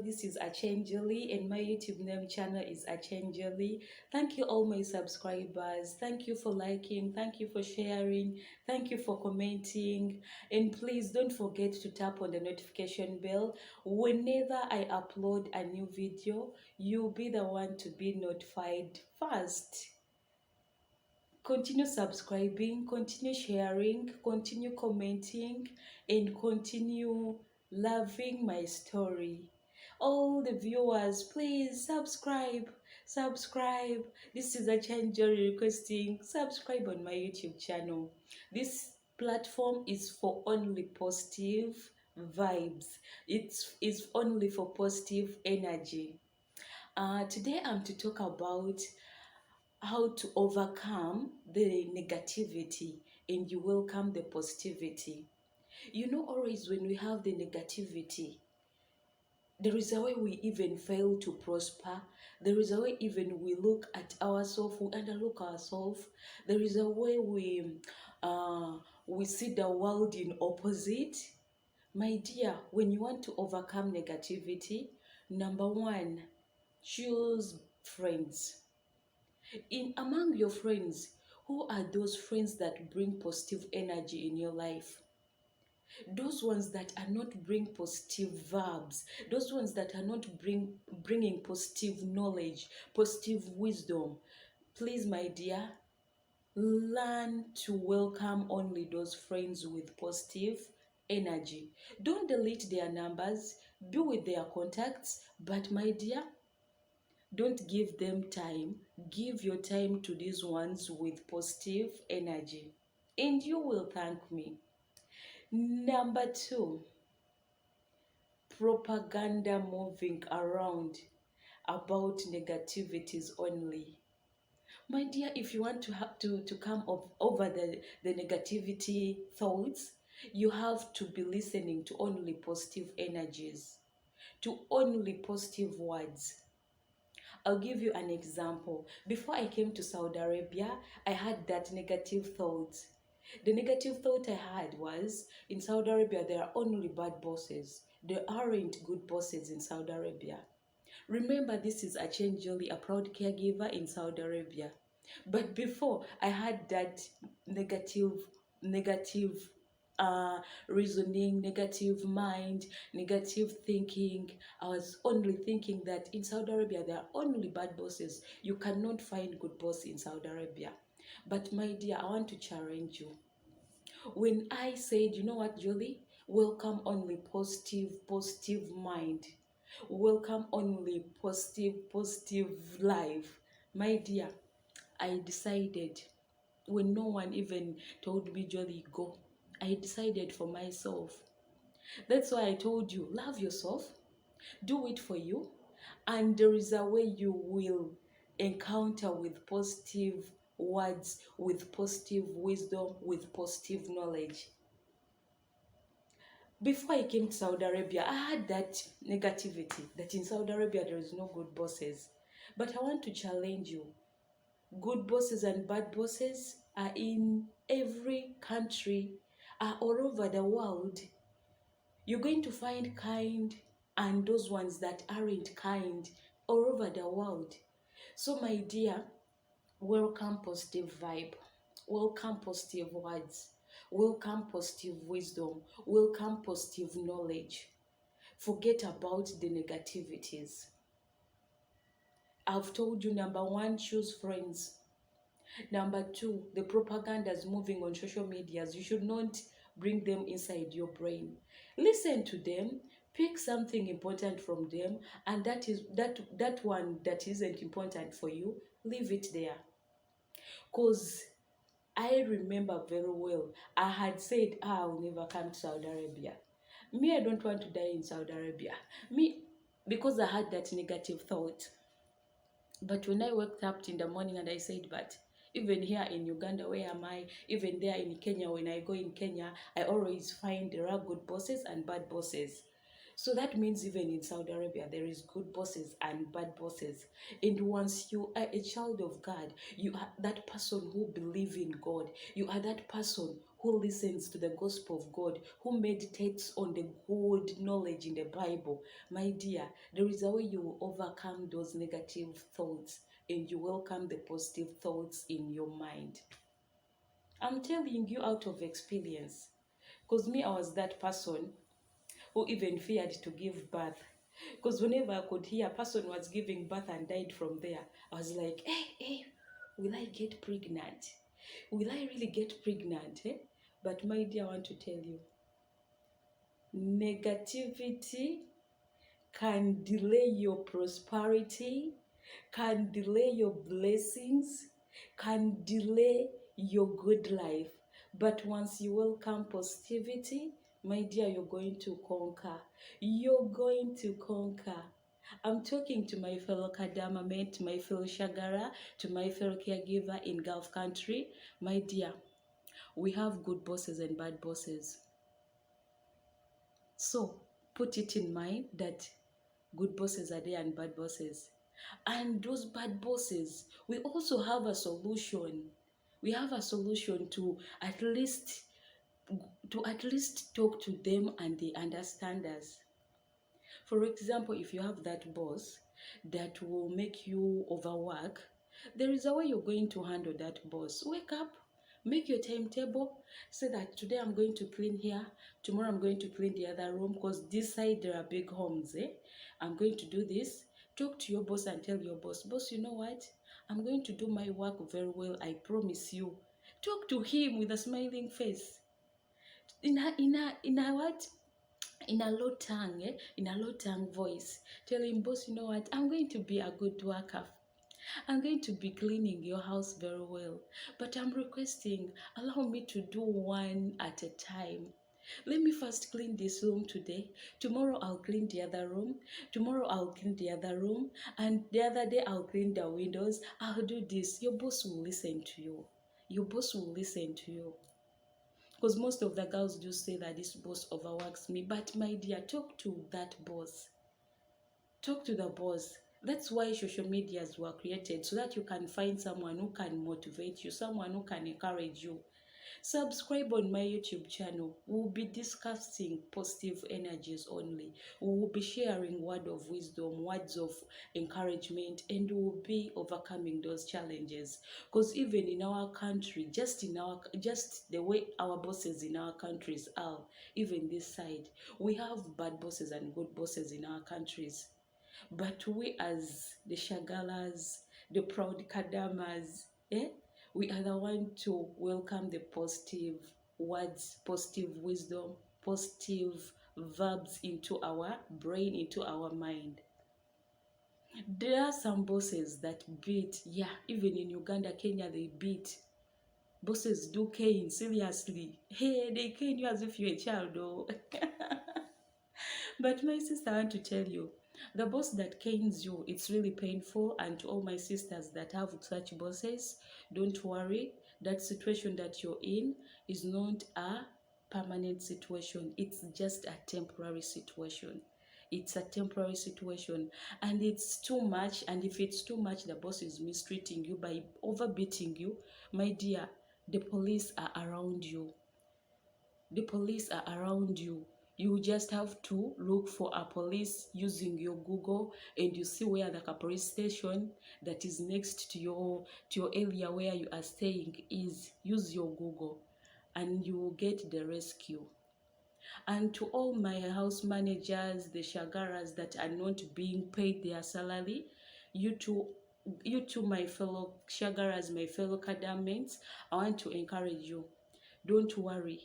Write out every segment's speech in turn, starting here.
This is ACHIENG JOLLY, and my YouTube name channel is ACHIENG JOLLY. Thank you, all my subscribers. Thank you for liking. Thank you for sharing. Thank you for commenting. And please don't forget to tap on the notification bell. Whenever I upload a new video, you'll be the one to be notified first. Continue subscribing, continue sharing, continue commenting, and continue loving my story. All the viewers, please subscribe. This is ACHIENG JOLLY requesting subscribe on my YouTube channel. This platform is for only positive vibes. It's only for positive energy. Today I'm to talk about how to overcome the negativity and you welcome the positivity. You know, always when we have the negativity, there is a way we even fail to prosper. There is a way even we look at ourselves, we underlook ourselves. There is a way we see the world in opposite. My dear, when you want to overcome negativity, number one, choose friends. In among your friends, who are those friends that bring positive energy in your life? Those ones that are not bring positive verbs, those ones that are not bringing positive knowledge, positive wisdom. Please, my dear, learn to welcome only those friends with positive energy. Don't delete their numbers, be with their contacts, but my dear, don't give them time. Give your time to these ones with positive energy, and you will thank me. Number two, propaganda moving around about negativities only. My dear, if you want to have to come over the negativity thoughts, you have to be listening to only positive energies, to only positive words. I'll give you an example. Before I came to Saudi Arabia, I had that negative thought. The negative thought I had was, in Saudi Arabia, there are only bad bosses. There aren't good bosses in Saudi Arabia. Remember, this is ACHIENG JOLLY, a proud caregiver in Saudi Arabia. But before, I had that negative reasoning, negative mind, negative thinking. I was only thinking that in Saudi Arabia there are only bad bosses. You cannot find good boss in Saudi Arabia. But my dear, I want to challenge you. When I said, you know what, Julie, welcome only positive mind. Welcome only positive life. My dear, I decided, when no one even told me, Jolly, go, I decided for myself. That's why I told you, love yourself, do it for you, and there is a way you will encounter with positive words, with positive wisdom, with positive knowledge. Before I came to Saudi Arabia, I had that negativity that in Saudi Arabia there is no good bosses. But I want to challenge you. Good bosses and bad bosses are in every country, are all over the world. You're going to find kind and those ones that aren't kind all over the world. So my dear, welcome positive vibe, welcome positive words, welcome positive wisdom, welcome positive knowledge. Forget about the negativities. I've told you, number one, choose friends. Number two, the propagandas moving on social medias, you should not bring them inside your brain. Listen to them, pick something important from them, and that one that isn't important for you, leave it there. Because I remember very well, I had said, I'll never come to Saudi Arabia. Me, I don't want to die in Saudi Arabia. Me, because I had that negative thought. But when I woke up in the morning and I said, but even here in Uganda, where am I? Even there in Kenya, when I go in Kenya, I always find there are good bosses and bad bosses. So that means even in Saudi Arabia, there is good bosses and bad bosses. And once you are a child of God, you are that person who believes in God. You are that person who listens to the gospel of God, who meditates on the good knowledge in the Bible, my dear, there is a way you will overcome those negative thoughts and you welcome the positive thoughts in your mind. I'm telling you out of experience. Because me, I was that person who even feared to give birth. Because whenever I could hear a person was giving birth and died from there, I was like, hey, will I get pregnant? Will I really get pregnant? Eh? But my dear, I want to tell you, negativity can delay your prosperity, can delay your blessings, can delay your good life. But once you welcome positivity, my dear, you're going to conquer. You're going to conquer. I'm talking to my fellow Kadama mate, my fellow Shagara, to my fellow caregiver in Gulf country. My dear, we have good bosses and bad bosses. So put it in mind that good bosses are there and bad bosses. And those bad bosses, we also have a solution. We have a solution to at least talk to them and they understand us. For example, if you have that boss that will make you overwork, there is a way you're going to handle that boss. Wake up, make your timetable, say that today I'm going to clean here, tomorrow I'm going to clean the other room because this side there are big homes. I'm going to do this. Talk to your boss and tell your boss, you know what? I'm going to do my work very well, I promise you. Talk to him with a smiling face. In a what? In a low tongue voice. Tell him, boss, you know what? I'm going to be a good worker. I'm going to be cleaning your house very well. But I'm requesting, allow me to do one at a time. Let me first clean this room today. Tomorrow I'll clean the other room. Tomorrow I'll clean the other room. And the other day I'll clean the windows. I'll do this. Your boss will listen to you. Your boss will listen to you. Because most of the girls do say that this boss overworks me. But my dear, talk to that boss. Talk to the boss. That's why social medias were created, so that you can find someone who can motivate you, someone who can encourage you. Subscribe on my YouTube channel. We'll be discussing positive energies only. We will be sharing word of wisdom, words of encouragement, and we will be overcoming those challenges. Because even in our country, just the way our bosses in our countries are, even this side, we have bad bosses and good bosses in our countries. But we as the Shagalas, the proud Kadamas, we are the one to welcome the positive words, positive wisdom, positive verbs into our brain, into our mind. There are some bosses that beat, even in Uganda, Kenya, they beat. Bosses do cane, seriously. Hey, they cane you as if you're a child, oh. But my sister, I want to tell you, the boss that canes you, it's really painful. And to all my sisters that have such bosses, don't worry. That situation that you're in is not a permanent situation. It's just a temporary situation. It's a temporary situation. And it's too much. And if it's too much, the boss is mistreating you by overbeating you. My dear, the police are around you. The police are around you. You just have to look for a police using your Google, and you see where the police station that is next to your area where you are staying is. Use your Google and you will get the rescue. And to all my house managers, the shagaras that are not being paid their salary, you too, my fellow shagaras, my fellow cadamates, I want to encourage you. Don't worry.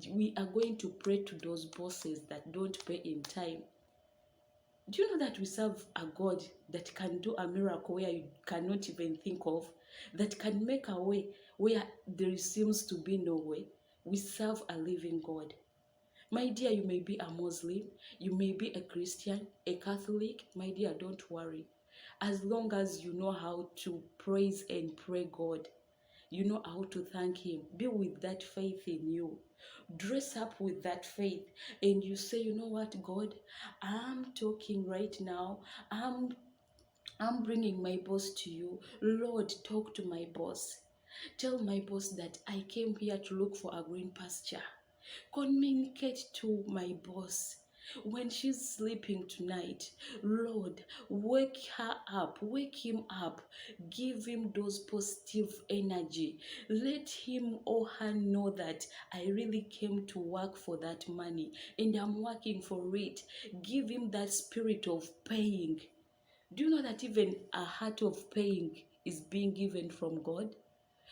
We are going to pray to those bosses that don't pay in time. Do you know that we serve a God that can do a miracle where you cannot even think of, that can make a way where there seems to be no way? We serve a living God. My dear, you may be a Muslim, you may be a Christian, a Catholic. My dear, don't worry. As long as you know how to praise and pray God, you know how to thank Him, be with that faith in you. Dress up with that faith, and you say, you know what, God, I'm talking right now. I'm bringing my boss to you. Lord, talk to my boss. Tell my boss that I came here to look for a green pasture. Communicate to my boss when she's sleeping tonight. Lord, wake her up, wake him up, give him those positive energy. Let him or her know that I really came to work for that money and I'm working for it. Give him that spirit of paying. Do you know that even a heart of paying is being given from God?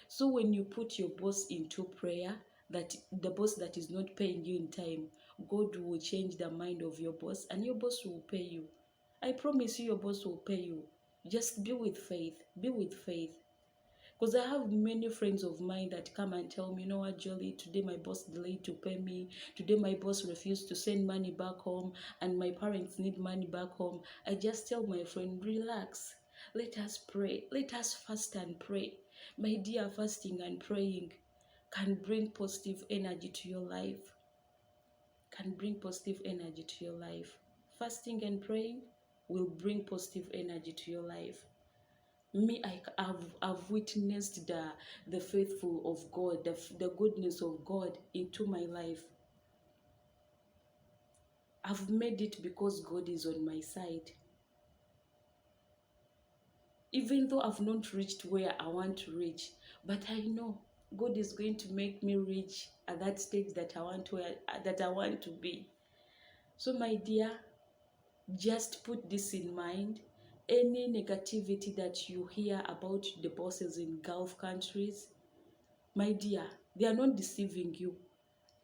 So when you put your boss into prayer, that the boss that is not paying you in time, God will change the mind of your boss and your boss will pay you. I promise you your boss will pay you. Just be with faith. Be with faith. Because I have many friends of mine that come and tell me, you know what, Jolly, today my boss delayed to pay me. Today my boss refused to send money back home and my parents need money back home. I just tell my friend, relax. Let us pray. Let us fast and pray. My dear, fasting and praying can bring positive energy to your life. Can bring positive energy to your life. Fasting and praying will bring positive energy to your life. Me, I've witnessed the faithful of God, the goodness of God into my life. I've made it because God is on my side. Even though I've not reached where I want to reach, but I know God is going to make me reach at that stage that I want to be. So my dear, just put this in mind. Any negativity that you hear about the bosses in Gulf countries, my dear, they are not deceiving you.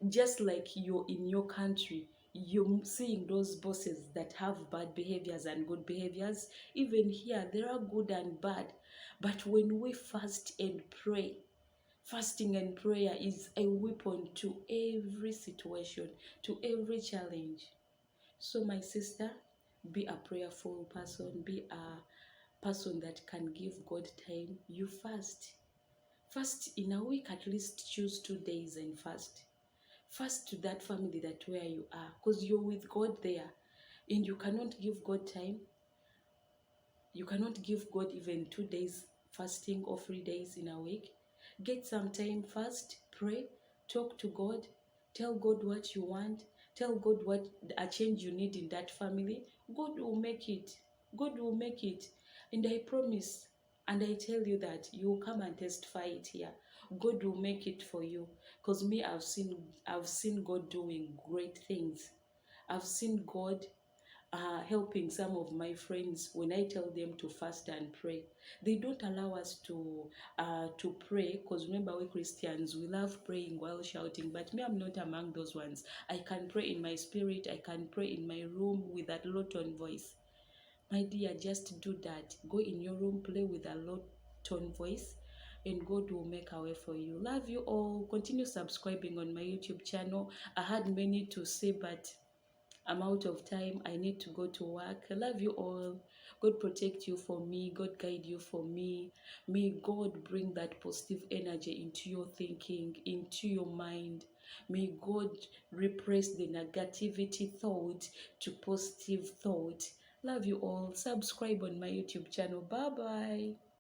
Just like you're in your country, you're seeing those bosses that have bad behaviors and good behaviors. Even here, there are good and bad. But when we fast and pray, fasting and prayer is a weapon to every situation, to every challenge. So, my sister, be a prayerful person, be a person that can give God time. You fast. Fast in a week, at least choose 2 days and fast. Fast to that family that where you are, because you're with God there and you cannot give God time. You cannot give God even 2 days fasting or 3 days in a week. Get some time, fast, pray, talk to God, tell God what you want, tell God what a change you need in that family. God will make it. God will make it. And I promise, and I tell you that you will come and testify it here. God will make it for you. Because me, I've seen God doing great things. I've seen God helping some of my friends when I tell them to fast and pray. They don't allow us to pray, because remember, we Christians, we love praying while shouting, but me, I'm not among those ones. I can pray in my spirit. I can pray in my room with a low tone voice. My dear, just do that. Go in your room, play with a low tone voice, and God will make a way for you. Love you all. Continue subscribing on my YouTube channel. I had many to say, but I'm out of time. I need to go to work. I love you all. God protect you for me. God guide you for me. May God bring that positive energy into your thinking, into your mind. May God repress the negativity thought to positive thought. Love you all. Subscribe on my YouTube channel. Bye bye.